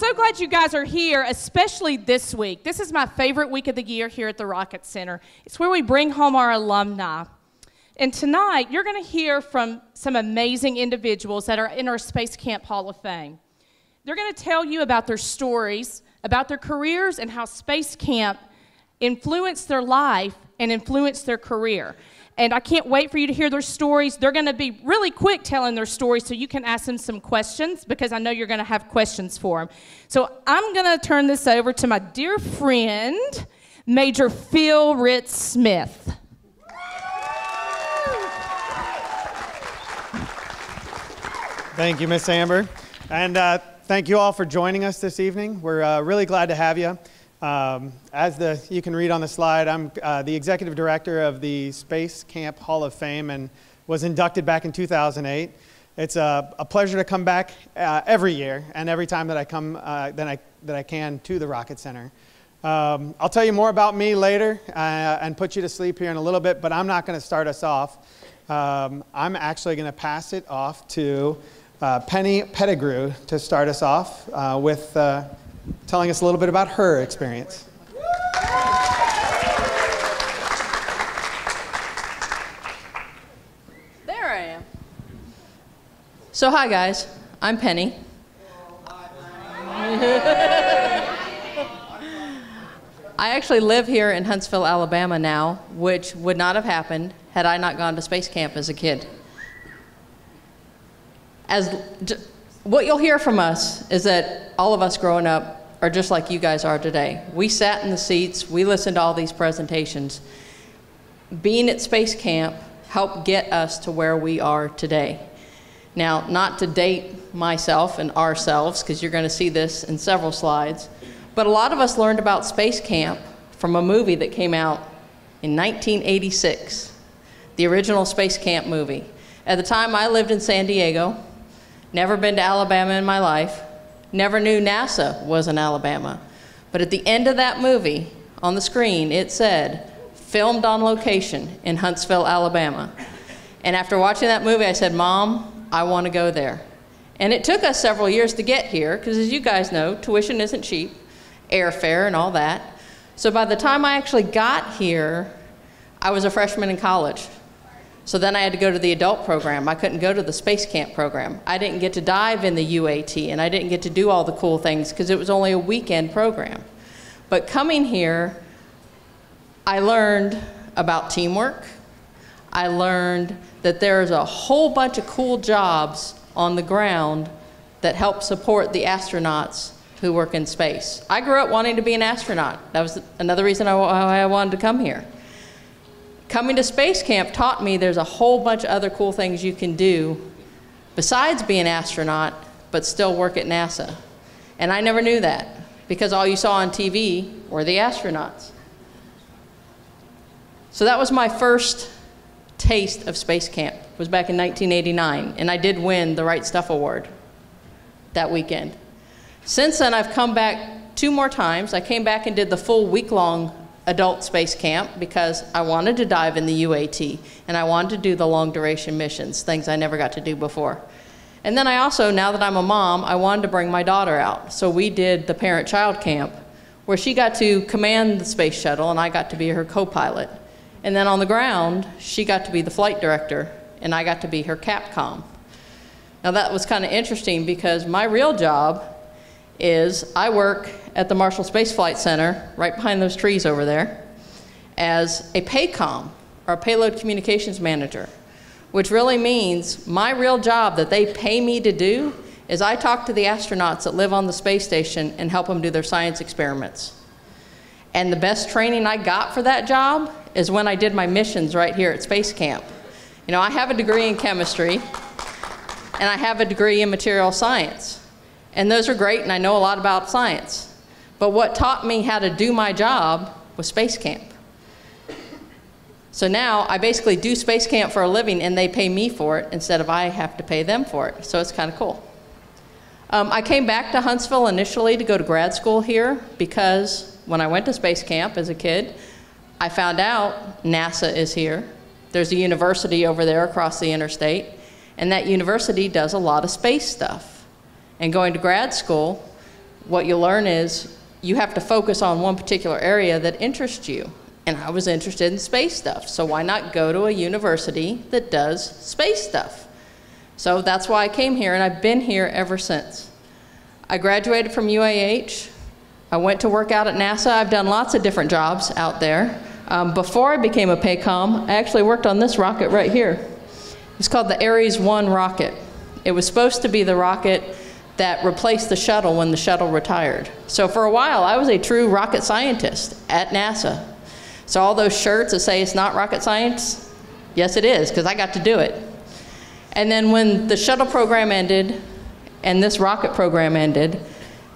so glad you guys are here, especially this week. This is my favorite week of the year here at the Rocket Center. It's where we bring home our alumni. And tonight, you're going to hear from some amazing individuals that are in our Space Camp Hall of Fame. They're going to tell you about their stories, about their careers, and how Space Camp influenced their life and influenced their career. And I can't wait for you to hear their stories. They're going to be really quick telling their stories so you can ask them some questions because I know you're going to have questions for them. So I'm going to turn this over to my dear friend, Major Filbert Smith. Thank you, Miss Amber. And thank you all for joining us this evening. We're really glad to have you. As you can read on the slide, I'm the executive director of the Space Camp Hall of Fame and was inducted back in 2008. It's a pleasure to come back every year and every time that I come that I can to the Rocket Center. I'll tell you more about me later and put you to sleep here in a little bit, but I'm not going to start us off. I'm actually going to pass it off to Pettigrew to start us off with telling us a little bit about her experience. There I am. So hi guys, I'm Penny. I actually live here in Huntsville, Alabama now, which would not have happened had I not gone to space camp as a kid. What you'll hear from us is that all of us growing up are just like you guys are today. We sat in the seats, we listened to all these presentations. Being at space camp helped get us to where we are today. Now, not to date myself and ourselves, because you're going to see this in several slides, but a lot of us learned about space camp from a movie that came out in 1986, the original Space Camp movie. At the time, I lived in San Diego, never been to Alabama in my life, never knew NASA was in Alabama. But at the end of that movie, on the screen, it said, filmed on location in Huntsville, Alabama. And after watching that movie, I said, Mom, I want to go there. And it took us several years to get here, because as you guys know, tuition isn't cheap, airfare and all that. So by the time I actually got here, I was a freshman in college. So then I had to go to the adult program. I couldn't go to the space camp program. I didn't get to dive in the UAT, and I didn't get to do all the cool things because it was only a weekend program. But coming here, I learned about teamwork. I learned that there's a whole bunch of cool jobs on the ground that help support the astronauts who work in space. I grew up wanting to be an astronaut. That was another reason I wanted to come here. Coming to space camp taught me there's a whole bunch of other cool things you can do besides being an astronaut, but still work at NASA. And I never knew that, because all you saw on TV were the astronauts. So that was my first taste of space camp, was back in 1989, and I did win the Right Stuff Award that weekend. Since then, I've come back 2 more times. I came back and did the full week-long adult space camp because I wanted to dive in the UAT and I wanted to do the long duration missions, things I never got to do before. And then I also, now that I'm a mom, I wanted to bring my daughter out. So we did the parent-child camp where she got to command the space shuttle and I got to be her co-pilot. And then on the ground, she got to be the flight director and I got to be her capcom. Now that was kind of interesting because my real job is I work at the Marshall Space Flight Center, right behind those trees over there, as a PACOM, or a Payload Communications Manager, which really means my real job that they pay me to do is I talk to the astronauts that live on the space station and help them do their science experiments. And the best training I got for that job is when I did my missions right here at Space Camp. You know, I have a degree in chemistry, and I have a degree in material science. And those are great, and I know a lot about science. But what taught me how to do my job was Space Camp. So now I basically do Space Camp for a living, and they pay me for it instead of I have to pay them for it. So it's kind of cool. I came back to Huntsville initially to go to grad school here because when I went to Space Camp as a kid, I found out NASA is here. There's a university over there across the interstate, and that university does a lot of space stuff. And going to grad school, what you learn is you have to focus on one particular area that interests you. And I was interested in space stuff, so why not go to a university that does space stuff? So that's why I came here, and I've been here ever since. I graduated from UAH. I went to work out at NASA. I've done lots of different jobs out there. Before I became a PACOM, I actually worked on this rocket right here. It's called the Ares 1 rocket. It was supposed to be the rocket that replaced the shuttle when the shuttle retired. So for a while, I was a true rocket scientist at NASA. So all those shirts that say it's not rocket science, yes it is, because I got to do it. And then when the shuttle program ended and this rocket program ended,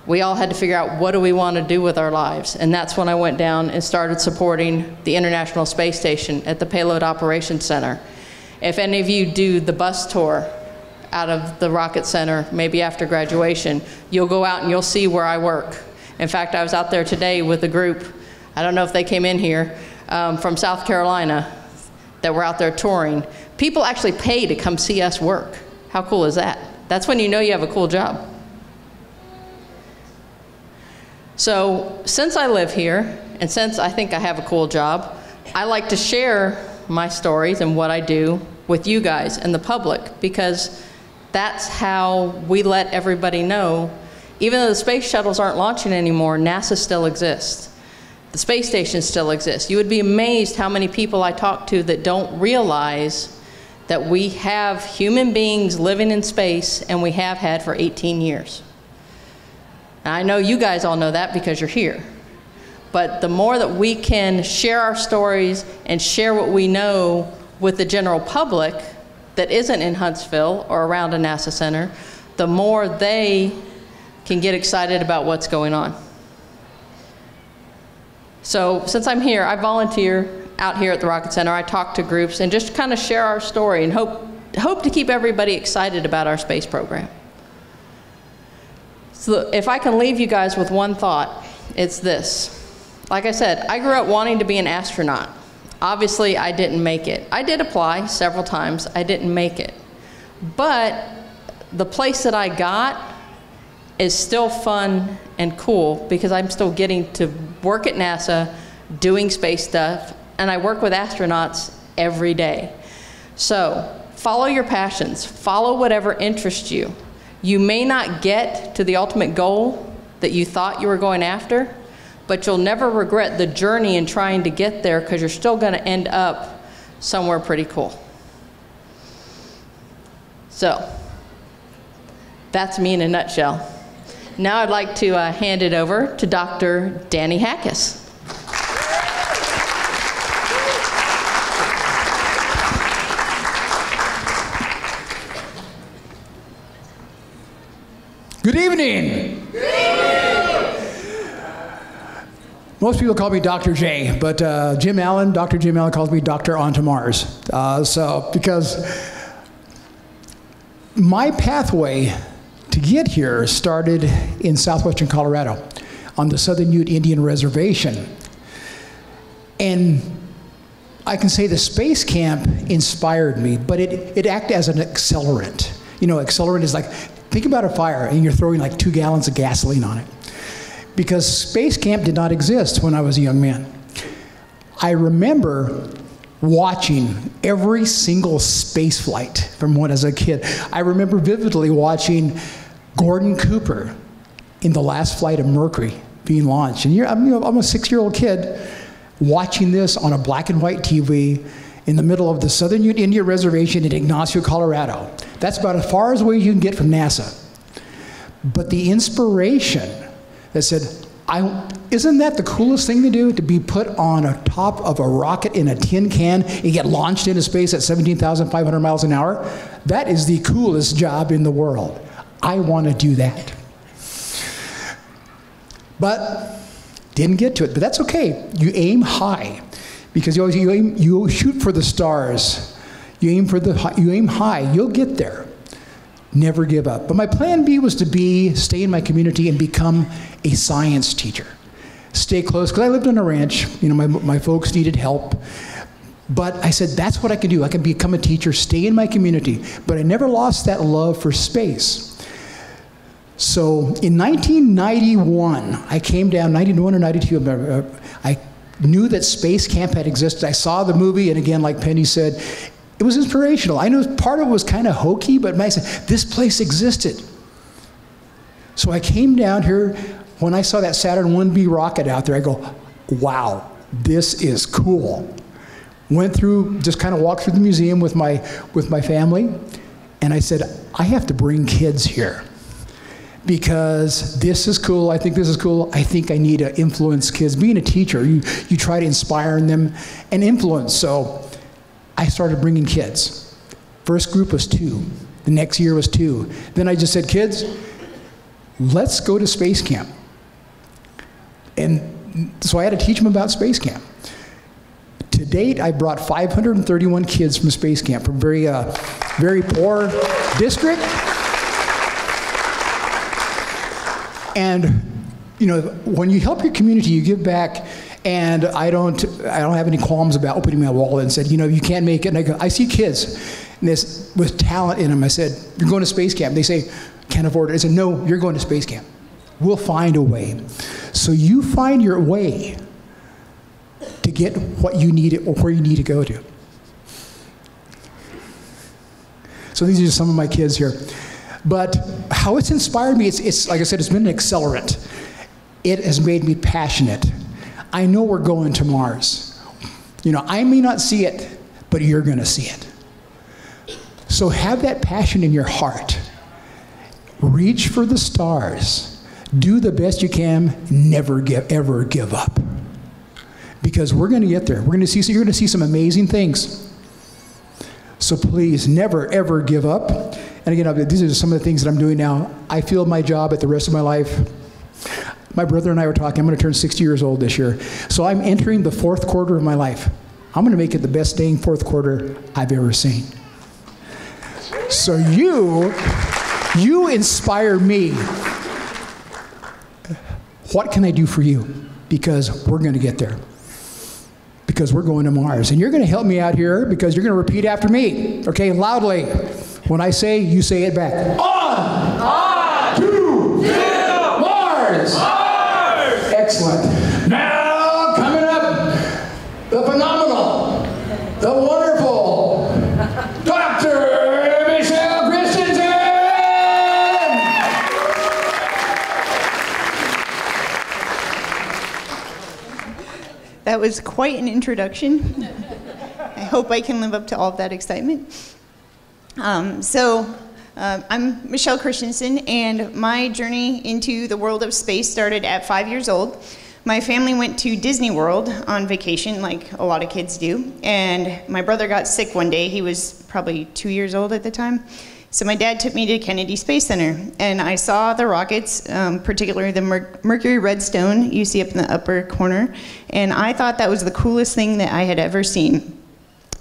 we all had to figure out what do we want to do with our lives. And that's when I went down and started supporting the International Space Station at the Payload Operations Center. If any of you do the bus tour out of the Rocket Center, maybe after graduation, you'll go out and you'll see where I work. In fact, I was out there today with a group, I don't know if they came in here, from South Carolina that were out there touring. People actually pay to come see us work. How cool is that? That's when you know you have a cool job. So since I live here, and since I think I have a cool job, I like to share my stories and what I do with you guys and the public, because that's how we let everybody know, even though the space shuttles aren't launching anymore, NASA still exists. The space station still exists. You would be amazed how many people I talk to that don't realize that we have human beings living in space, and we have had for 18 years. And I know you guys all know that because you're here. But the more that we can share our stories and share what we know with the general public that isn't in Huntsville or around a NASA center, the more they can get excited about what's going on. So since I'm here, I volunteer out here at the Rocket Center. I talk to groups and just kind of share our story and hope to keep everybody excited about our space program. So if I can leave you guys with one thought, it's this. Like I said, I grew up wanting to be an astronaut. Obviously, I didn't make it. I did apply several times. I didn't make it. But the place that I got is still fun and cool because I'm still getting to work at NASA, doing space stuff, and I work with astronauts every day. So follow your passions. Follow whatever interests you. You may not get to the ultimate goal that you thought you were going after, but you'll never regret the journey in trying to get there because you're still going to end up somewhere pretty cool. So that's me in a nutshell. Now I'd like to hand it over to Dr. Danny Hackis. Good evening. Good evening. Most people call me Dr. J, but Dr. Jim Allen calls me Dr. On to Mars. Because my pathway to get here started in southwestern Colorado on the Southern Ute Indian Reservation. And I can say the space camp inspired me, but it acted as an accelerant. You know, accelerant is like, think about a fire and you're throwing like 2 gallons of gasoline on it. Because space camp did not exist when I was a young man. I remember watching every single space flight from when I was a kid. I remember vividly watching Gordon Cooper in the last flight of Mercury being launched. And I'm a 6-year-old kid watching this on a black and white TV in the middle of the Southern Ute Indian Reservation in Ignacio, Colorado. That's about as far away as you can get from NASA. But the inspiration that said, isn't that the coolest thing to do? To be put on a top of a rocket in a tin can and get launched into space at 17,500 miles an hour? That is the coolest job in the world. I want to do that. But didn't get to it, but that's okay. You aim high, because you shoot for the stars. You aim high, you'll get there. Never give up. But my plan B was to stay in my community and become a science teacher. Stay close, because I lived on a ranch. You know, my folks needed help. But I said, that's what I can do. I can become a teacher, stay in my community. But I never lost that love for space. So in 1991, I came down, 91 or 92, I knew that Space Camp had existed. I saw the movie, and again, like Penny said, it was inspirational. I knew part of it was kind of hokey, but I said, this place existed. So I came down here. When I saw that Saturn 1B rocket out there, I go, wow, this is cool. Went through, just kind of walked through the museum with my family, and I said, I have to bring kids here because this is cool. I think this is cool. I think I need to influence kids. Being a teacher, you try to inspire them and influence. So I started bringing kids. First group was 2. The next year was 2. Then I just said, kids, let's go to Space Camp. And so I had to teach them about Space Camp. To date, I brought 531 kids from Space Camp from very poor district. And you know, when you help your community, you give back. And I don't have any qualms about opening my wallet and said, you know, you can't make it. And I go, I see kids with talent in them. I said, you're going to Space Camp. They say, can't afford it. I said, no, you're going to Space Camp. We'll find a way. So you find your way to get what you need or where you need to go to. So these are just some of my kids here. But how it's inspired me, it's like I said, it's been an accelerant. It has made me passionate. I know we're going to Mars. You know, I may not see it, but you're going to see it. So have that passion in your heart. Reach for the stars. Do the best you can. Never ever give up. Because we're going to get there. You're going to see some amazing things. So please, never ever give up. And again, these are some of the things that I'm doing now. I feel my job at the rest of my life. My brother and I were talking, I'm going to turn 60 years old this year. So I'm entering the 4th quarter of my life. I'm going to make it the best dang 4th quarter I've ever seen. So you inspire me. What can I do for you? Because we're going to get there. Because we're going to Mars. And you're going to help me out here because you're going to repeat after me. Okay, loudly. When I say, you say it back. On! To Mars! Excellent. Now, coming up, the phenomenal, the wonderful, Dr. Michelle Christensen! That was quite an introduction. I hope I can live up to all of that excitement. I'm Michelle Christensen, and my journey into the world of space started at 5 years old. My family went to Disney World on vacation, like a lot of kids do, and my brother got sick one day. He was probably 2 years old at the time. So my dad took me to Kennedy Space Center, and I saw the rockets, particularly the Mercury Redstone you see up in the upper corner, and I thought that was the coolest thing that I had ever seen.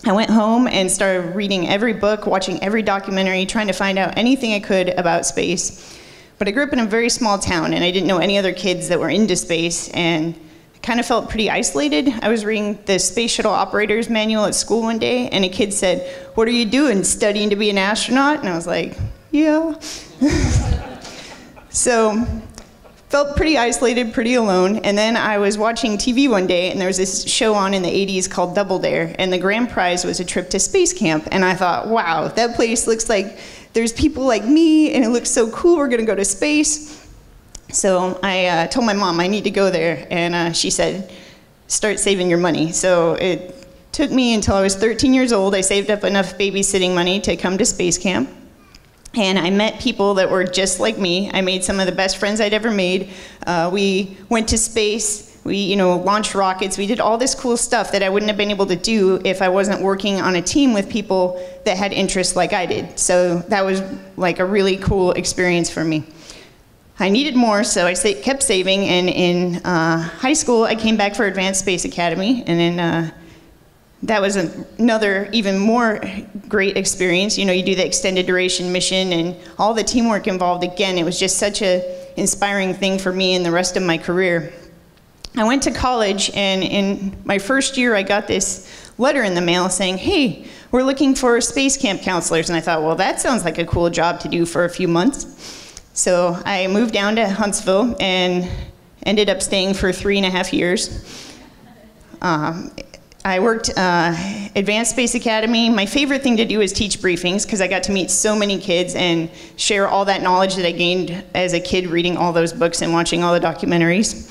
I went home and started reading every book, watching every documentary, trying to find out anything I could about space. But I grew up in a very small town, and I didn't know any other kids that were into space, and I kind of felt pretty isolated. I was reading the Space Shuttle Operator's Manual at school one day, and a kid said, "What are you doing, studying to be an astronaut?" And I was like, yeah. So, felt pretty isolated, pretty alone, and then I was watching TV one day, and there was this show on in the 80s called Double Dare, and the grand prize was a trip to Space Camp, and I thought, wow, that place looks like there's people like me, and it looks so cool, we're gonna go to space. So I told my mom I need to go there, and she said, start saving your money. So it took me until I was 13 years old. I saved up enough babysitting money to come to Space Camp. And I met people that were just like me. I made some of the best friends I'd ever made. We went to space. We, launched rockets. We did all this cool stuff that I wouldn't have been able to do if I wasn't working on a team with people that had interests like I did. So that was like a really cool experience for me. I needed more, so I kept saving. And in high school, I came back for Advanced Space Academy, and then that was another even more great experience. You do the extended duration mission and all the teamwork involved. Again, it was just such an inspiring thing for me and the rest of my career. I went to college, and in my first year, I got this letter in the mail saying, hey, we're looking for space camp counselors. And I thought, well, that sounds like a cool job to do for a few months. So I moved down to Huntsville and ended up staying for 3.5 years. I worked Advanced Space Academy. My favorite thing to do is teach briefings because I got to meet so many kids and share all that knowledge that I gained as a kid reading all those books and watching all the documentaries.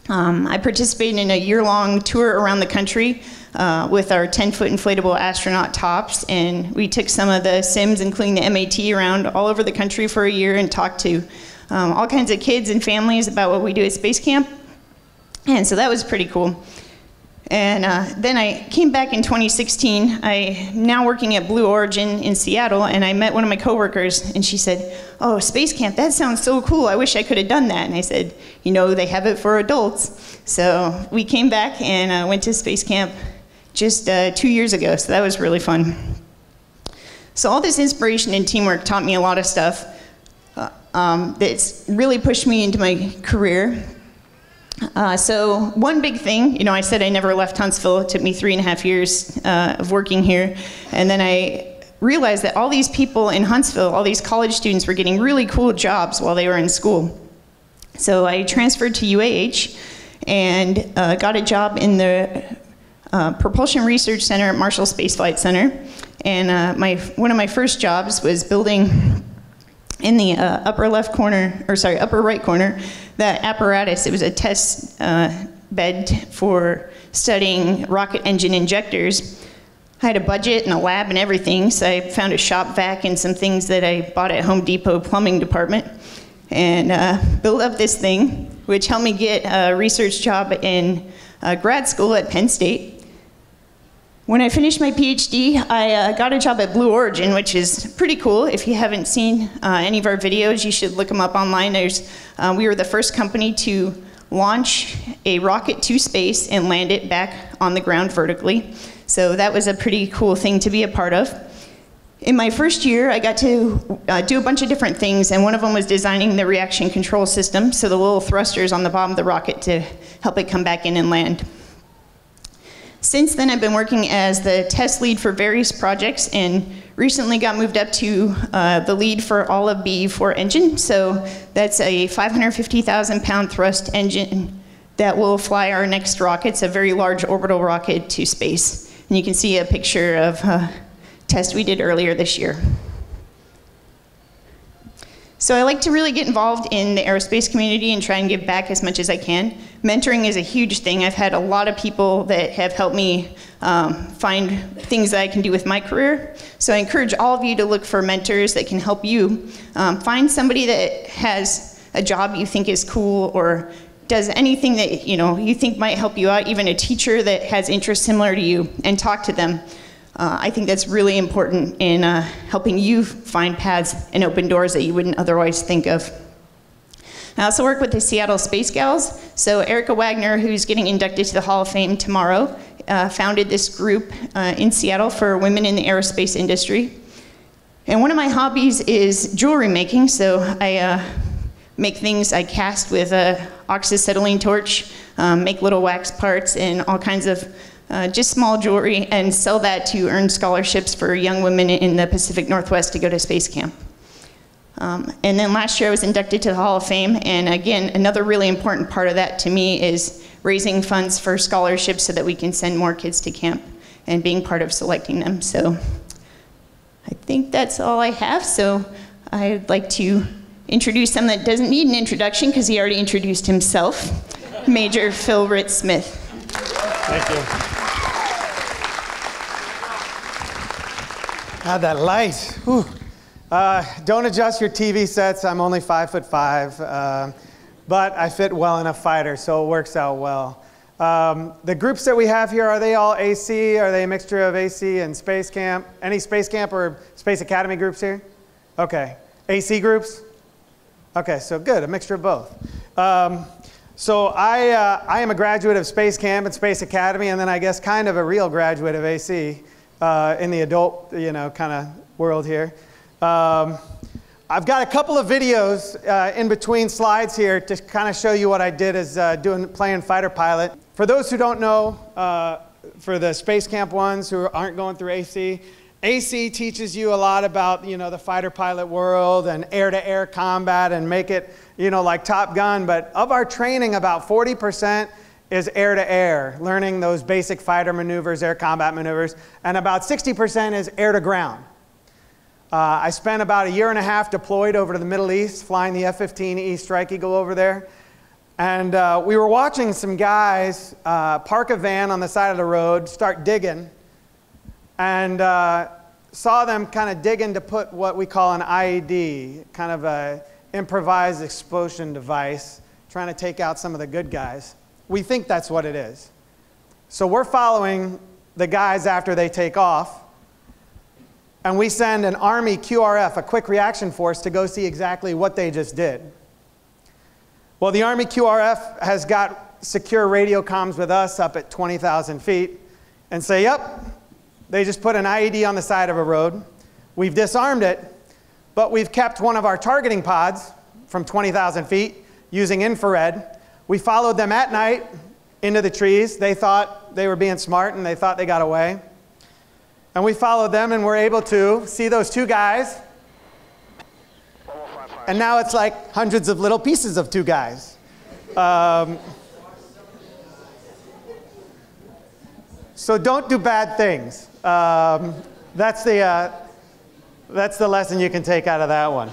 I participated in a year-long tour around the country with our 10-foot inflatable astronaut tops, and we took some of the sims, including the MAT, around all over the country for a year and talked to all kinds of kids and families about what we do at Space Camp. And so that was pretty cool. And then I came back in 2016. I'm now working at Blue Origin in Seattle, and I met one of my coworkers, and she said, "Oh, Space Camp, that sounds so cool. I wish I could have done that." And I said, "You know, they have it for adults." So we came back and went to Space Camp just 2 years ago, so that was really fun. So all this inspiration and teamwork taught me a lot of stuff that's really pushed me into my career. So one big thing, you know, I said I never left Huntsville. It took me 3.5 years of working here. And then I realized that all these people in Huntsville, all these college students, were getting really cool jobs while they were in school. So I transferred to UAH and got a job in the Propulsion Research Center at Marshall Space Flight Center. And one of my first jobs was building in the upper right corner, that apparatus. It was a test bed for studying rocket engine injectors. I had a budget and a lab and everything, so I found a shop vac and some things that I bought at Home Depot plumbing department, and built up this thing, which helped me get a research job in grad school at Penn State. When I finished my PhD, I got a job at Blue Origin, which is pretty cool. If you haven't seen any of our videos, you should look them up online. We were the first company to launch a rocket to space and land it back on the ground vertically. So that was a pretty cool thing to be a part of. In my first year, I got to do a bunch of different things, and one of them was designing the reaction control system, so the little thrusters on the bottom of the rocket to help it come back in and land. Since then, I've been working as the test lead for various projects and recently got moved up to the lead for all of BE-4 engine. So that's a 550,000-pound thrust engine that will fly our next rockets, a very large orbital rocket, to space. And you can see a picture of a test we did earlier this year. So I like to really get involved in the aerospace community and try and give back as much as I can. Mentoring is a huge thing. I've had a lot of people that have helped me find things that I can do with my career. So I encourage all of you to look for mentors that can help you. Find somebody that has a job you think is cool or does anything that you think might help you out, even a teacher that has interests similar to you, and talk to them. I think that's really important in helping you find paths and open doors that you wouldn't otherwise think of. I also work with the Seattle Space Gals. So Erica Wagner, who's getting inducted to the Hall of Fame tomorrow, founded this group in Seattle for women in the aerospace industry. And one of my hobbies is jewelry making. So I make things I cast with an oxyacetylene torch, make little wax parts and all kinds of just small jewelry, and sell that to earn scholarships for young women in the Pacific Northwest to go to space camp. And then last year I was inducted to the Hall of Fame, and again, another really important part of that to me is raising funds for scholarships so that we can send more kids to camp and being part of selecting them. So I think that's all I have. So I'd like to introduce someone that doesn't need an introduction because he already introduced himself, Major Filbert Smith. Thank you. Ah, that light. Whew. Don't adjust your TV sets. I'm only 5'5", but I fit well in a fighter, so it works out well. The groups that we have here, are they all AC? Are they a mixture of AC and Space Camp? Any Space Camp or Space Academy groups here? Okay. AC groups? Okay, so good, a mixture of both. So I am a graduate of Space Camp and Space Academy, and then I guess kind of a real graduate of AC in the adult, kind of world here. I've got a couple of videos in between slides here to kind of show you what I did as playing fighter pilot. For those who don't know, for the Space Camp ones who aren't going through AC, AC teaches you a lot about, the fighter pilot world and air-to-air combat and make it, like Top Gun. But of our training, about 40% is air-to-air, learning those basic fighter maneuvers, air combat maneuvers, and about 60% is air-to-ground. I spent about a year and a half deployed over to the Middle East, flying the F-15E Strike Eagle over there. And we were watching some guys park a van on the side of the road, start digging, and saw them kind of digging to put what we call an IED, kind of an improvised explosion device, trying to take out some of the good guys. We think that's what it is. So we're following the guys after they take off, and we send an Army QRF, a quick reaction force, to go see exactly what they just did. Well, the Army QRF has got secure radio comms with us up at 20,000 feet and say, yep, they just put an IED on the side of a road. We've disarmed it, but we've kept one of our targeting pods from 20,000 feet using infrared. We followed them at night into the trees. They thought they were being smart and they thought they got away. And we followed them and were able to see those two guys. And now it's like hundreds of little pieces of two guys. So don't do bad things. That's the lesson you can take out of that one.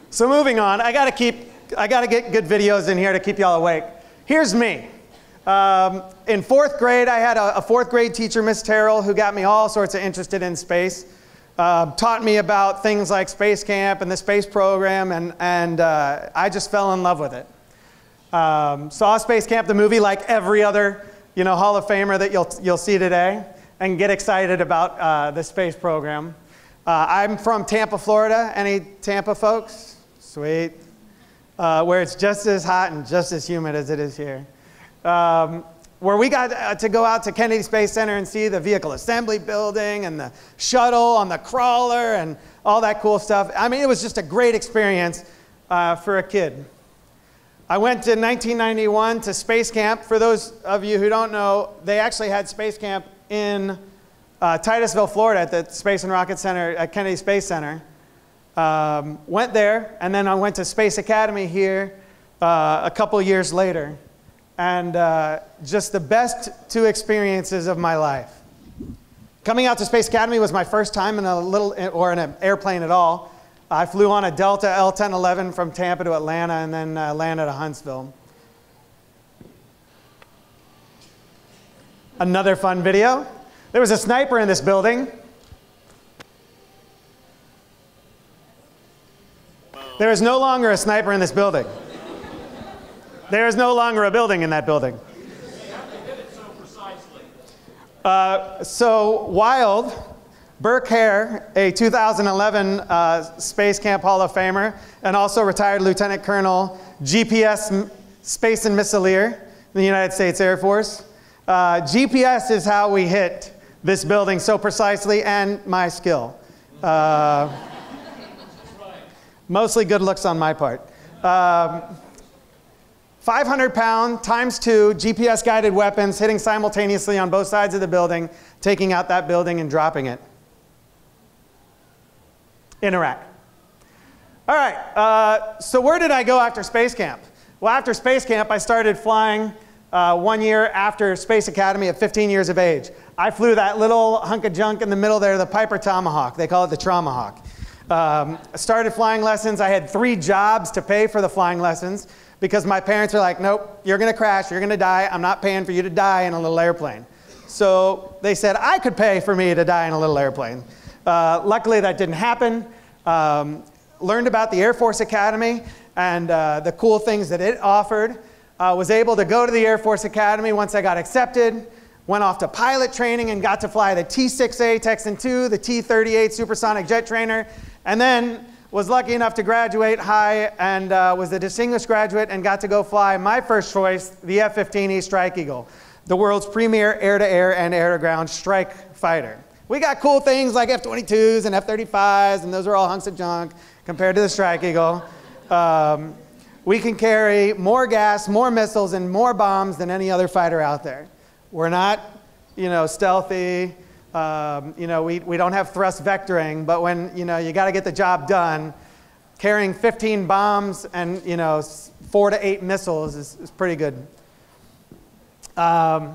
So moving on, I gotta get good videos in here to keep y'all awake. Here's me. In fourth grade, I had a fourth grade teacher, Miss Terrell, who got me all sorts of interested in space. Taught me about things like Space Camp and the space program, and I just fell in love with it. Saw Space Camp, the movie, like every other Hall of Famer that you'll see today, and get excited about the space program. I'm from Tampa, Florida. Any Tampa folks? Sweet. Where it's just as hot and just as humid as it is here. Where we got to go out to Kennedy Space Center and see the vehicle assembly building and the shuttle on the crawler and all that cool stuff. I mean, it was just a great experience for a kid. I went in 1991 to Space Camp. For those of you who don't know, they actually had Space Camp in Titusville, Florida at the Space and Rocket Center at Kennedy Space Center. Went there, and then I went to Space Academy here a couple years later. And just the best two experiences of my life. Coming out to Space Academy was my first time in an airplane at all. I flew on a Delta L-1011 from Tampa to Atlanta and then landed at Huntsville. Another fun video. There was a sniper in this building. There is no longer a sniper in this building. There is no longer a building in that building. So Wild, Burke Hare, a 2011 Space Camp Hall of Famer, and also retired Lieutenant Colonel, GPS Space and Missileer in the United States Air Force. GPS is how we hit this building so precisely, and my skill. Mostly good looks on my part. 500-pound times 2 GPS-guided weapons hitting simultaneously on both sides of the building, taking out that building and dropping it in Iraq. All right, so where did I go after Space Camp? Well, after Space Camp, I started flying 1 year after Space Academy at 15 years of age. I flew that little hunk of junk in the middle there, the Piper Tomahawk. They call it the Trauma Hawk. I started flying lessons. I had 3 jobs to pay for the flying lessons, because my parents were like, nope, you're going to crash, you're going to die, I'm not paying for you to die in a little airplane. So they said I could pay for me to die in a little airplane. Luckily that didn't happen. Learned about the Air Force Academy and the cool things that it offered. Was able to go to the Air Force Academy once I got accepted. Went off to pilot training and got to fly the T-6A Texan II, the T-38 Supersonic Jet Trainer, and then was lucky enough to graduate high and was a distinguished graduate and got to go fly my first choice, the F-15E Strike Eagle, the world's premier air-to-air and air-to-ground strike fighter. We got cool things like F-22s and F-35s, and those are all hunks of junk compared to the Strike Eagle. We can carry more gas, more missiles, and more bombs than any other fighter out there. We're not, stealthy. You know, we don't have thrust vectoring, but when, you know, you got to get the job done, carrying 15 bombs and, you know, 4 to 8 missiles is pretty good. I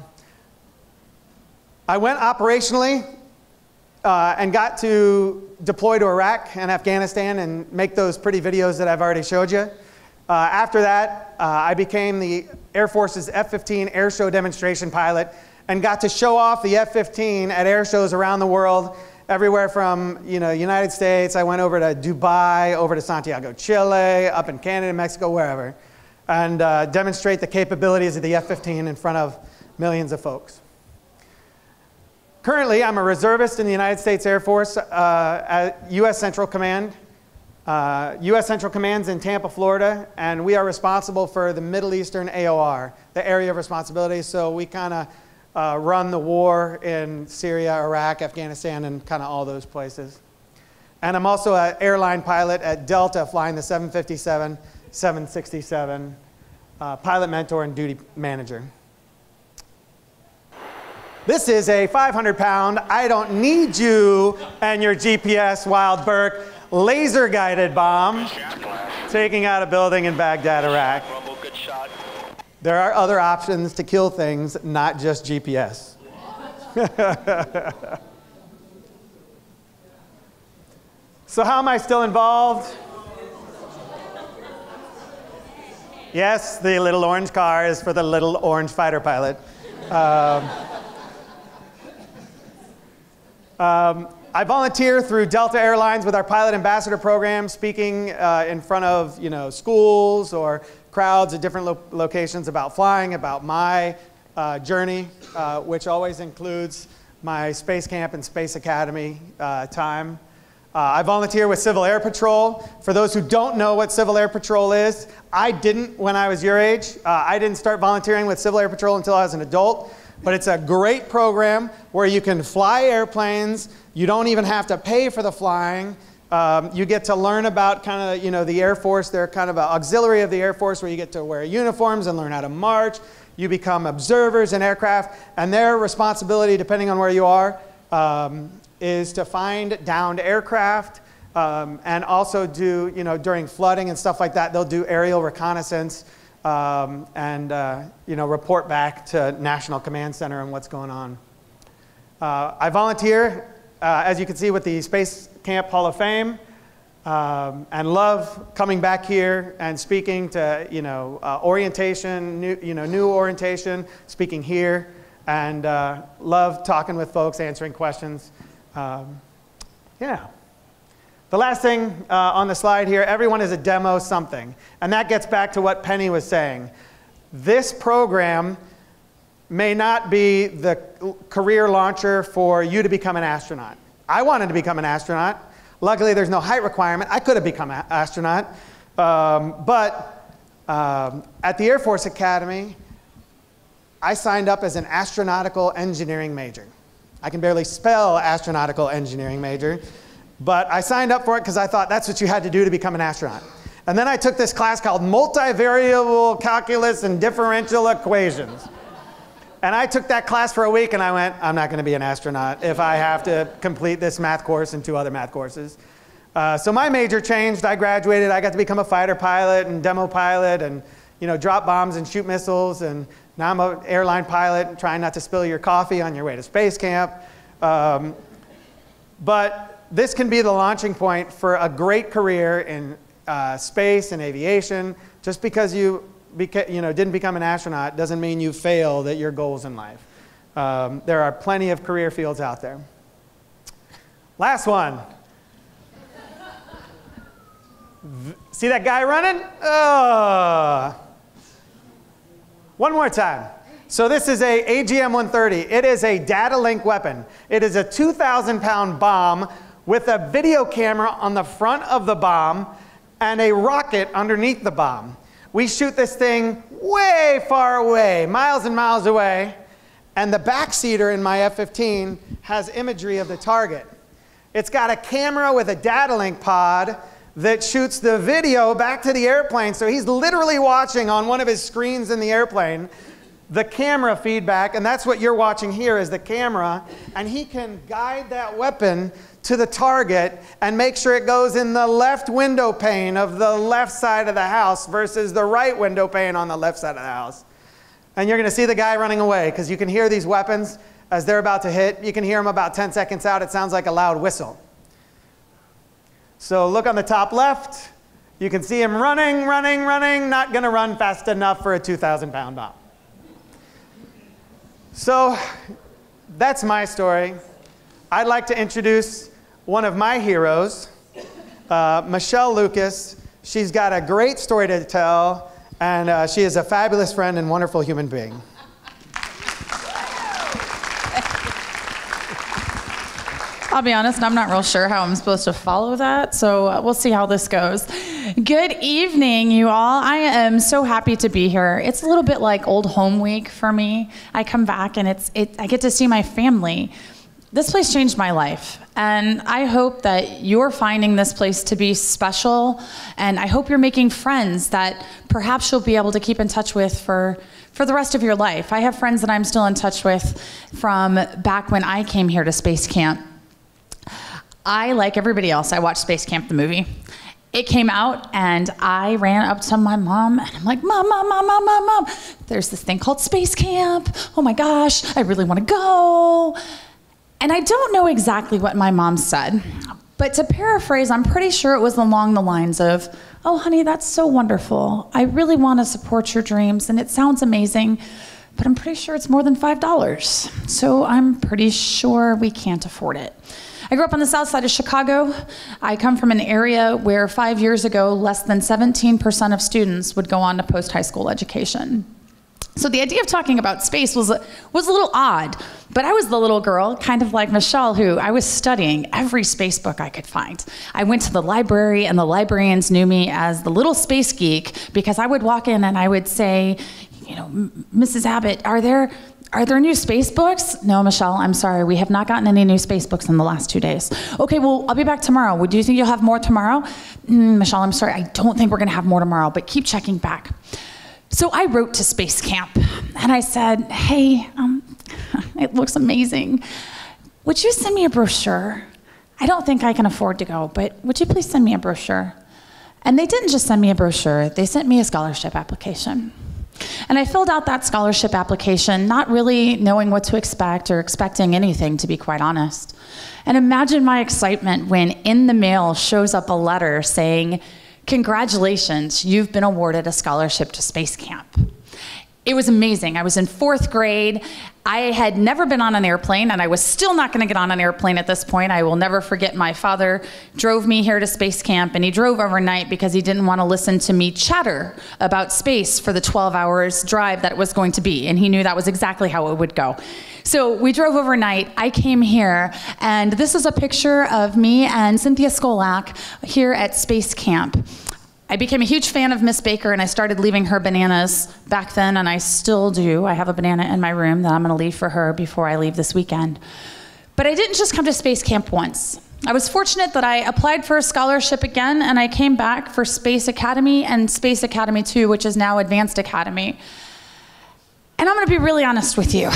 went operationally and got to deploy to Iraq and Afghanistan and make those pretty videos that I've already showed you. After that, I became the Air Force's F-15 air show demonstration pilot and got to show off the F-15 at air shows around the world, everywhere from, you know, United States. I went over to Dubai, over to Santiago, Chile, up in Canada, Mexico, wherever, and demonstrate the capabilities of the F-15 in front of millions of folks. Currently, I'm a reservist in the United States Air Force at U.S. Central Command. U.S. Central Command's in Tampa, Florida, and we are responsible for the Middle Eastern AOR, the area of responsibility. So we kind of run the war in Syria, Iraq, Afghanistan, and kind of all those places. And I'm also an airline pilot at Delta, flying the 757, 767, pilot mentor and duty manager. This is a 500-pound, I don't need you and your GPS, Wild Burke, laser-guided bomb taking out a building in Baghdad, Iraq. There are other options to kill things, not just GPS. So how am I still involved? Yes, the little orange car is for the little orange fighter pilot. I volunteer through Delta Airlines with our pilot ambassador program, speaking in front of, you know, schools or crowds at different locations about flying, about my journey, which always includes my Space Camp and Space Academy time. I volunteer with Civil Air Patrol. For those who don't know what Civil Air Patrol is, I didn't when I was your age. I didn't start volunteering with Civil Air Patrol until I was an adult. But it's a great program where you can fly airplanes. You don't even have to pay for the flying. You get to learn about kind of, you know, the Air Force. They're kind of an auxiliary of the Air Force where you get to wear uniforms and learn how to march. You become observers in aircraft. And their responsibility, depending on where you are, is to find downed aircraft and also do, you know, during flooding and stuff like that, they'll do aerial reconnaissance. You know, report back to National Command Center on what's going on. I volunteer, as you can see, with the Space Camp Hall of Fame, and love coming back here and speaking to, you know, orientation, new orientation, speaking here, and love talking with folks, answering questions. Yeah. The last thing on the slide here, everyone is a demo something. And that gets back to what Penny was saying. This program may not be the career launcher for you to become an astronaut. I wanted to become an astronaut. Luckily, there's no height requirement. I could have become an astronaut. But at the Air Force Academy, I signed up as an astronautical engineering major. I can barely spell astronautical engineering major. But I signed up for it because I thought that's what you had to do to become an astronaut. And then I took this class called Multivariable Calculus and Differential Equations. And I took that class for a week and I went, I'm not going to be an astronaut if I have to complete this math course and 2 other math courses. So my major changed. I graduated. I got to become a fighter pilot and demo pilot and, you know, drop bombs and shoot missiles. And now I'm an airline pilot trying not to spill your coffee on your way to space camp. But this can be the launching point for a great career in space and aviation. Just because you didn't become an astronaut doesn't mean you failed at your goals in life. There are plenty of career fields out there. Last one. See that guy running? One more time. So this is a AGM-130. It is a data link weapon. It is a 2,000-pound bomb with a video camera on the front of the bomb and a rocket underneath the bomb. We shoot this thing way far away, miles and miles away, and the backseater in my F-15 has imagery of the target. It's got a camera with a data link pod that shoots the video back to the airplane, so he's literally watching on one of his screens in the airplane the camera feedback, and that's what you're watching here is the camera, and he can guide that weapon to the target and make sure it goes in the left window pane of the left side of the house versus the right window pane on the left side of the house. And you're going to see the guy running away because you can hear these weapons as they're about to hit. You can hear them about 10 seconds out. It sounds like a loud whistle. So look on the top left. You can see him running, running, running, not going to run fast enough for a 2,000-pound bomb. So that's my story. I'd like to introduce one of my heroes, Michelle Lucas. She's got a great story to tell, and she is a fabulous friend and wonderful human being. I'll be honest, I'm not real sure how I'm supposed to follow that, so we'll see how this goes. Good evening, you all. I am so happy to be here. It's a little bit like old home week for me. I come back and I get to see my family. This place changed my life, and I hope that you're finding this place to be special, and I hope you're making friends that perhaps you'll be able to keep in touch with for the rest of your life. I have friends that I'm still in touch with from back when I came here to Space Camp. I, like everybody else, I watched Space Camp the movie. It came out, and I ran up to my mom, and I'm like, Mom, Mom, Mom, Mom, Mom, Mom. There's this thing called Space Camp. Oh my gosh, I really want to go. And I don't know exactly what my mom said, but to paraphrase, I'm pretty sure it was along the lines of, oh honey, that's so wonderful. I really want to support your dreams, and it sounds amazing, but I'm pretty sure it's more than $5. So I'm pretty sure we can't afford it. I grew up on the south side of Chicago. I come from an area where 5 years ago, less than 17% of students would go on to post-high school education. So the idea of talking about space was a little odd, but I was the little girl, kind of like Michelle, who I was studying every space book I could find. I went to the library, and the librarians knew me as the little space geek because I would walk in and I would say, you know, Mrs. Abbott, are there new space books? No, Michelle, I'm sorry. We have not gotten any new space books in the last 2 days. Okay, well, I'll be back tomorrow. Do you think you'll have more tomorrow? Michelle, I'm sorry. I don't think we're going to have more tomorrow, but keep checking back. So I wrote to Space Camp, and I said, hey, it looks amazing. Would you send me a brochure? I don't think I can afford to go, but would you please send me a brochure? And they didn't just send me a brochure. They sent me a scholarship application. And I filled out that scholarship application, not really knowing what to expect or expecting anything, to be quite honest. And imagine my excitement when in the mail shows up a letter saying, congratulations, you've been awarded a scholarship to Space Camp. It was amazing. I was in 4th grade. I had never been on an airplane, and I was still not going to get on an airplane at this point. I will never forget my father drove me here to Space Camp, and he drove overnight because he didn't want to listen to me chatter about space for the 12 hours drive that it was going to be, and he knew that was exactly how it would go. So we drove overnight. I came here, and this is a picture of me and Cynthia Skolak here at Space Camp. I became a huge fan of Miss Baker, and I started leaving her bananas back then, and I still do. I have a banana in my room that I'm going to leave for her before I leave this weekend. But I didn't just come to Space Camp once. I was fortunate that I applied for a scholarship again, and I came back for Space Academy and Space Academy 2, which is now Advanced Academy. And I'm going to be really honest with you.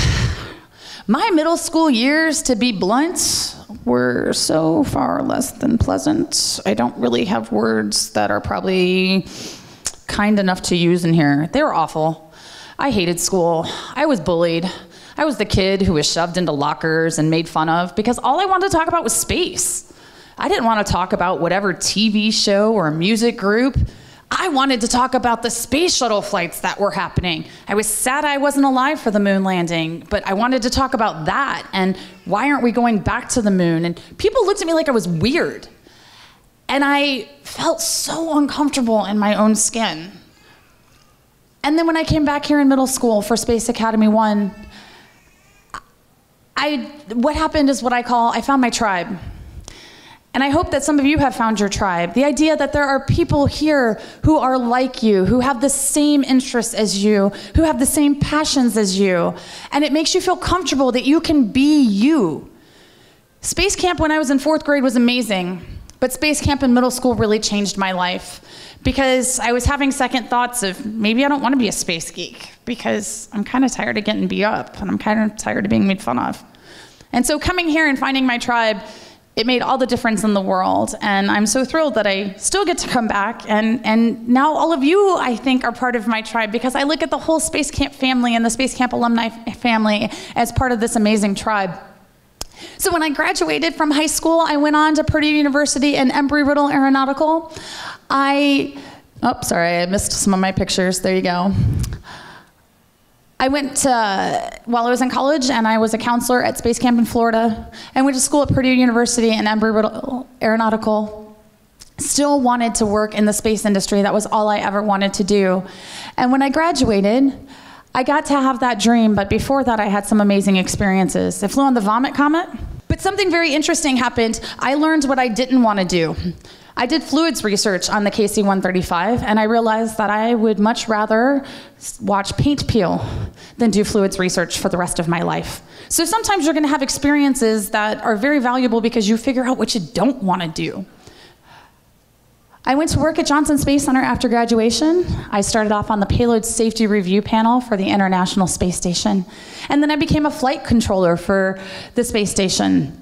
My middle school years, to be blunt, were so far less than pleasant. I don't really have words that are probably kind enough to use in here. They were awful. I hated school. I was bullied. I was the kid who was shoved into lockers and made fun of because all I wanted to talk about was space. I didn't want to talk about whatever TV show or music group. I wanted to talk about the space shuttle flights that were happening. I was sad I wasn't alive for the moon landing, but I wanted to talk about that and why aren't we going back to the moon? And people looked at me like I was weird. And I felt so uncomfortable in my own skin. And then when I came back here in middle school for Space Academy 1, what happened is what I found my tribe. And I hope that some of you have found your tribe. The idea that there are people here who are like you, who have the same interests as you, who have the same passions as you. And it makes you feel comfortable that you can be you. Space Camp when I was in 4th grade was amazing. But Space Camp in middle school really changed my life because I was having second thoughts of maybe I don't want to be a space geek because I'm kind of tired of getting beat up and I'm kind of tired of being made fun of. And so coming here and finding my tribe, it made all the difference in the world. And I'm so thrilled that I still get to come back. And now all of you, I think, are part of my tribe because I look at the whole Space Camp family and the Space Camp alumni family as part of this amazing tribe. So when I graduated from high school, I went on to Purdue University and Embry-Riddle Aeronautical. Sorry, I missed some of my pictures. There you go. I went while I was in college, and I was a counselor at Space Camp in Florida. I went to school at Purdue University and Embry-Riddle Aeronautical. Still wanted to work in the space industry. That was all I ever wanted to do. And when I graduated, I got to have that dream, but before that, I had some amazing experiences. I flew on the Vomit Comet, but something very interesting happened. I learned what I didn't want to do. I did fluids research on the KC-135, and I realized that I would much rather watch paint peel than do fluids research for the rest of my life. So sometimes you're going to have experiences that are very valuable because you figure out what you don't want to do. I went to work at Johnson Space Center after graduation. I started off on the Payload Safety Review Panel for the International Space Station. And then I became a flight controller for the space station.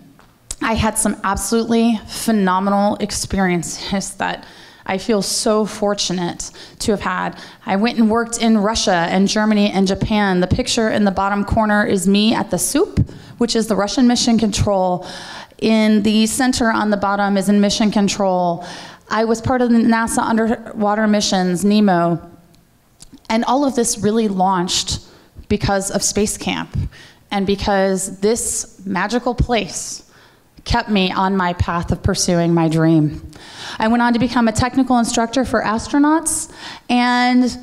I had some absolutely phenomenal experiences that I feel so fortunate to have had. I went and worked in Russia and Germany and Japan. The picture in the bottom corner is me at the SOUP, which is the Russian Mission Control. In the center on the bottom is in Mission Control. I was part of the NASA underwater missions, NEMO, and all of this really launched because of Space Camp and because this magical place kept me on my path of pursuing my dream. I went on to become a technical instructor for astronauts and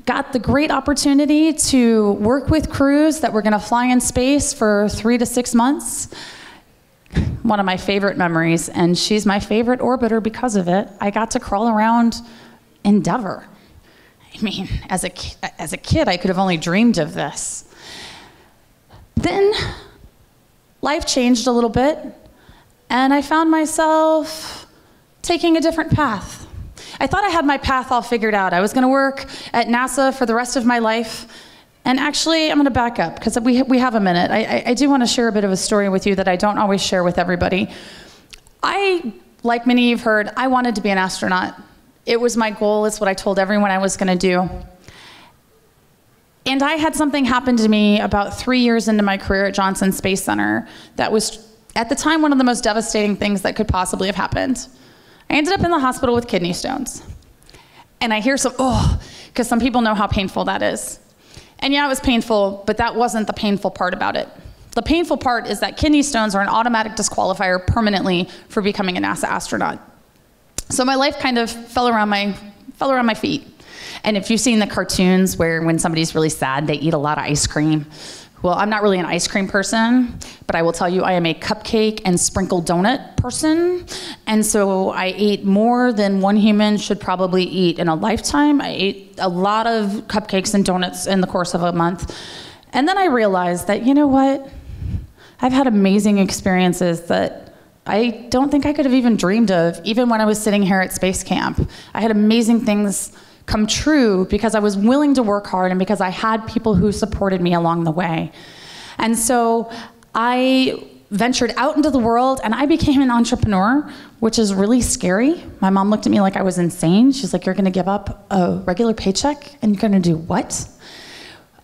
got the great opportunity to work with crews that were going to fly in space for 3 to 6 months. One of my favorite memories, and she's my favorite orbiter because of it. I got to crawl around Endeavour. I mean, as a kid, I could have only dreamed of this. Then life changed a little bit, and I found myself taking a different path. I thought I had my path all figured out. I was going to work at NASA for the rest of my life. And actually, I'm going to back up because we have a minute. I do want to share a bit of a story with you that I don't always share with everybody. Like many of you have heard, I wanted to be an astronaut. It was my goal. It's what I told everyone I was going to do. And I had something happen to me about 3 years into my career at Johnson Space Center that was, at the time, one of the most devastating things that could possibly have happened. I ended up in the hospital with kidney stones. And I hear because some people know how painful that is. And yeah, it was painful, but that wasn't the painful part about it. The painful part is that kidney stones are an automatic disqualifier permanently for becoming a NASA astronaut. So my life kind of fell around my feet. And if you've seen the cartoons where when somebody's really sad, they eat a lot of ice cream. Well, I'm not really an ice cream person, but I will tell you I am a cupcake and sprinkled donut person. And so I ate more than one human should probably eat in a lifetime. I ate a lot of cupcakes and donuts in the course of a month. And then I realized that, you know what? I've had amazing experiences that I don't think I could have even dreamed of, even when I was sitting here at Space Camp. I had amazing things come true because I was willing to work hard and because I had people who supported me along the way. And so I ventured out into the world and I became an entrepreneur, which is really scary. My mom looked at me like I was insane. She's like, you're gonna give up a regular paycheck and you're gonna do what?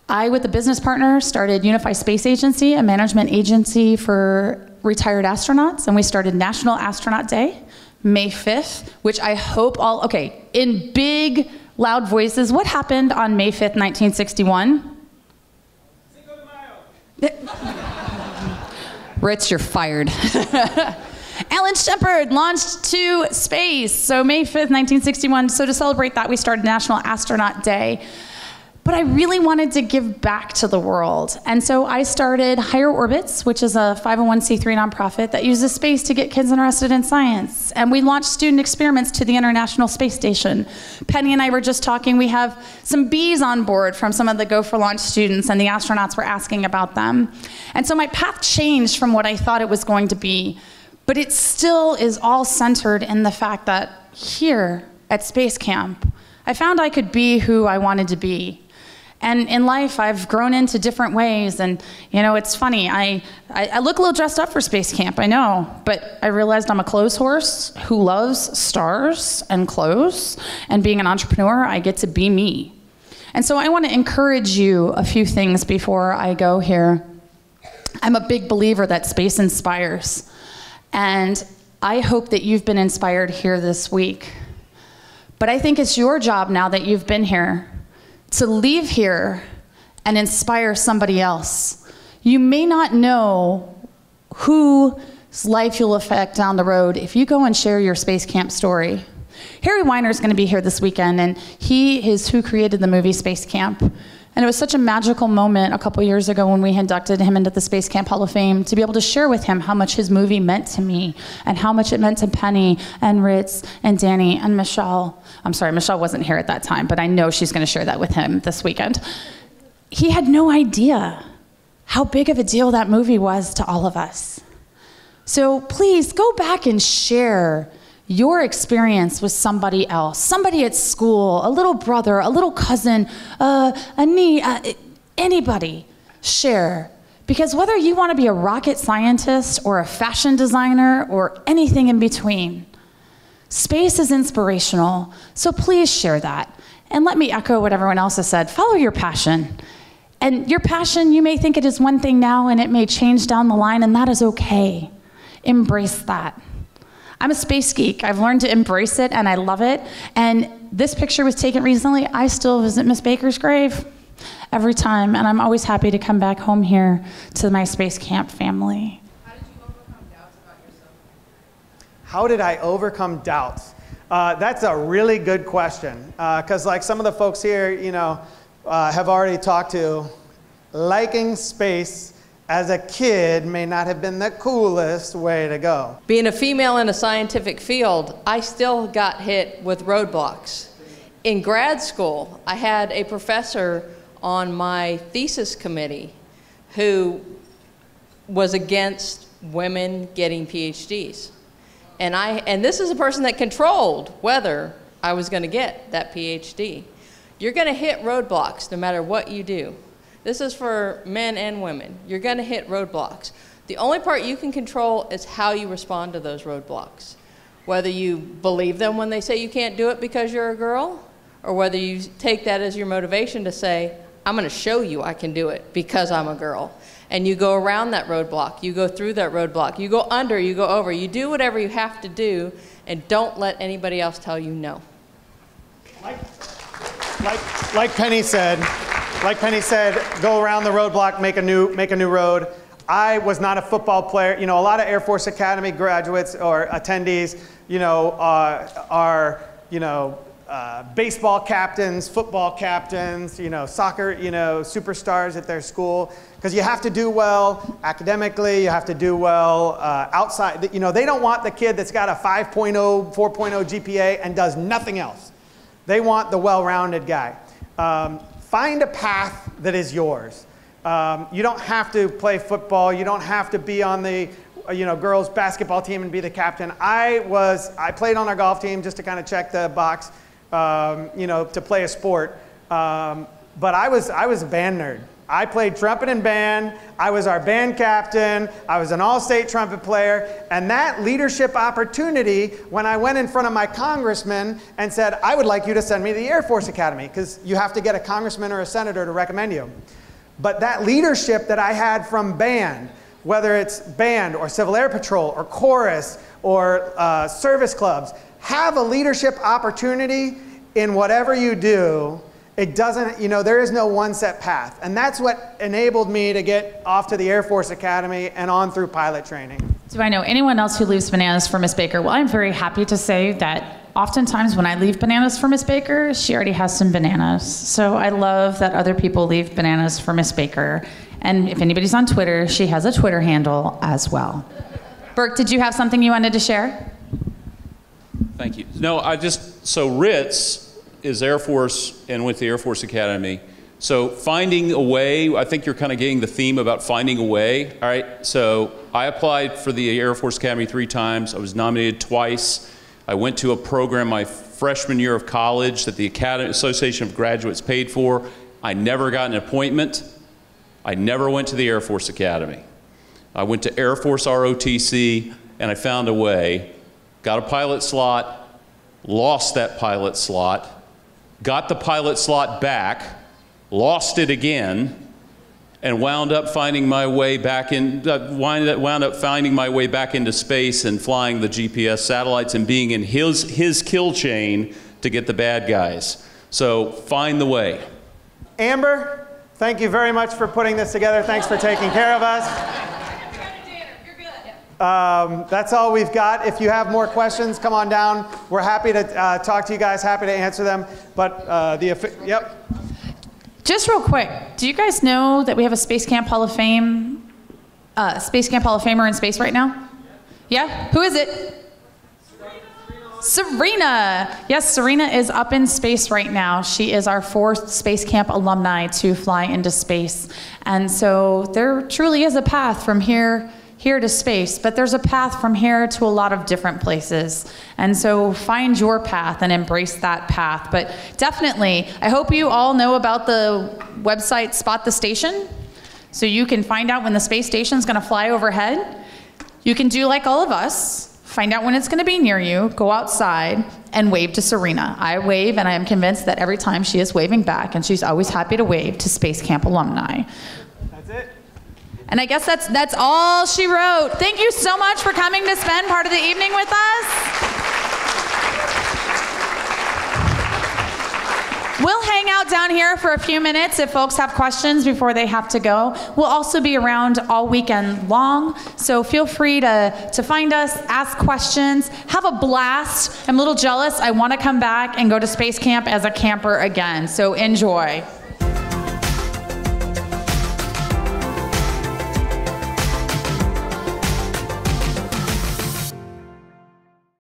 I, with a business partner, started Unify Space Agency, a management agency for retired astronauts, and we started National Astronaut Day, May 5th, which I hope in big, loud voices, what happened on May 5th, 1961? Cinco de Mayo. Ritz, you're fired. Alan Shepard launched to space. So May 5th, 1961. So to celebrate that, we started National Astronaut Day. But I really wanted to give back to the world. And so I started Higher Orbits, which is a 501c3 nonprofit that uses space to get kids interested in science. And we launched student experiments to the International Space Station. Penny and I were just talking, we have some bees on board from some of the Go for Launch students, and the astronauts were asking about them. And so my path changed from what I thought it was going to be. But it still is all centered in the fact that here at Space Camp, I found I could be who I wanted to be. And in life, I've grown into different ways, and you know, it's funny, I look a little dressed up for Space Camp, I know, but I realized I'm a clothes horse who loves stars and clothes, and being an entrepreneur, I get to be me. And so I want to encourage you a few things before I go here. I'm a big believer that space inspires, and I hope that you've been inspired here this week. But I think it's your job now that you've been here to leave here and inspire somebody else. You may not know whose life you'll affect down the road if you go and share your Space Camp story. Harry Weiner is going to be here this weekend, and he is who created the movie Space Camp. And it was such a magical moment a couple years ago when we inducted him into the Space Camp Hall of Fame to be able to share with him how much his movie meant to me and how much it meant to Penny and Ritz and Danny and Michelle. I'm sorry, Michelle wasn't here at that time, but I know she's going to share that with him this weekend. He had no idea how big of a deal that movie was to all of us. So please go back and share your experience with somebody else, somebody at school, a little brother, a little cousin, a niece, anybody, share. Because whether you want to be a rocket scientist or a fashion designer or anything in between, space is inspirational, so please share that. And let me echo what everyone else has said, follow your passion. And your passion, you may think it is one thing now and it may change down the line, and that is okay. Embrace that. I'm a space geek. I've learned to embrace it, and I love it. And this picture was taken recently. I still visit Miss Baker's grave every time, and I'm always happy to come back home here to my Space Camp family. How did you overcome doubts about yourself? How did I overcome doubts? That's a really good question, because like some of the folks here, you know, have already talked to, liking space as a kid may not have been the coolest way to go. Being a female in a scientific field, I still got hit with roadblocks. In grad school, I had a professor on my thesis committee who was against women getting PhDs. And this is a person that controlled whether I was going to get that PhD. You're going to hit roadblocks no matter what you do. This is for men and women. You're going to hit roadblocks. The only part you can control is how you respond to those roadblocks. Whether you believe them when they say you can't do it because you're a girl, or whether you take that as your motivation to say, I'm going to show you I can do it because I'm a girl. And you go around that roadblock. You go through that roadblock. You go under, you go over. You do whatever you have to do, and don't let anybody else tell you no. Like Penny said, go around the roadblock, make a new road. I was not a football player. You know, a lot of Air Force Academy graduates or attendees, you know, are baseball captains, football captains, you know, soccer, you know, superstars at their school. Because you have to do well academically, you have to do well outside. You know, they don't want the kid that's got a 5.0, 4.0 GPA and does nothing else. They want the well-rounded guy. Find a path that is yours. You don't have to play football. You don't have to be on the girls basketball team and be the captain. I played on our golf team just to kind of check the box, to play a sport. But I was a band nerd. I played trumpet and band. I was our band captain. I was an all-state trumpet player. And that leadership opportunity, when I went in front of my congressman and said, I would like you to send me to the Air Force Academy, because you have to get a congressman or a senator to recommend you. But that leadership that I had from band, whether it's band or Civil Air Patrol or chorus or service clubs, have a leadership opportunity in whatever you do. It doesn't, there is no one set path. And that's what enabled me to get off to the Air Force Academy and on through pilot training. Do I know anyone else who leaves bananas for Miss Baker? Well, I'm very happy to say that oftentimes when I leave bananas for Miss Baker, she already has some bananas. So I love that other people leave bananas for Miss Baker. And if anybody's on Twitter, she has a Twitter handle as well. Burke, did you have something you wanted to share? Thank you. No, so Ritz is Air Force and went to the Air Force Academy. So finding a way, I think you're kind of getting the theme about finding a way, all right? So I applied for the Air Force Academy 3 times. I was nominated twice. I went to a program my freshman year of college that the Association of Graduates paid for. I never got an appointment. I never went to the Air Force Academy. I went to Air Force ROTC, and I found a way. Got a pilot slot, lost that pilot slot, got the pilot slot back, lost it again, and wound up finding my way back into space and flying the GPS satellites and being in his kill chain to get the bad guys. So find the way. Amber, thank you very much for putting this together. Thanks for taking care of us. That's all we've got. If you have more questions, come on down. We're happy to talk to you guys, happy to answer them. But yep. Just real quick, do you guys know that we have a Space Camp Hall of Fame, Space Camp Hall of Famer in space right now? Yeah? Who is it? Serena. Yes, Serena is up in space right now. She is our 4th Space Camp alumni to fly into space. And so there truly is a path from here to space, but there's a path from here to a lot of different places. And so find your path and embrace that path. But definitely, I hope you all know about the website Spot the Station, so you can find out when the space station's gonna fly overhead. You can do like all of us, find out when it's gonna be near you, go outside and wave to Serena. I wave, and I am convinced that every time she is waving back, and she's always happy to wave to Space Camp alumni. That's it. And I guess that's all she wrote. Thank you so much for coming to spend part of the evening with us. We'll hang out down here for a few minutes if folks have questions before they have to go. We'll also be around all weekend long, so feel free to find us, ask questions, have a blast. I'm a little jealous. I want to come back and go to Space Camp as a camper again, so enjoy.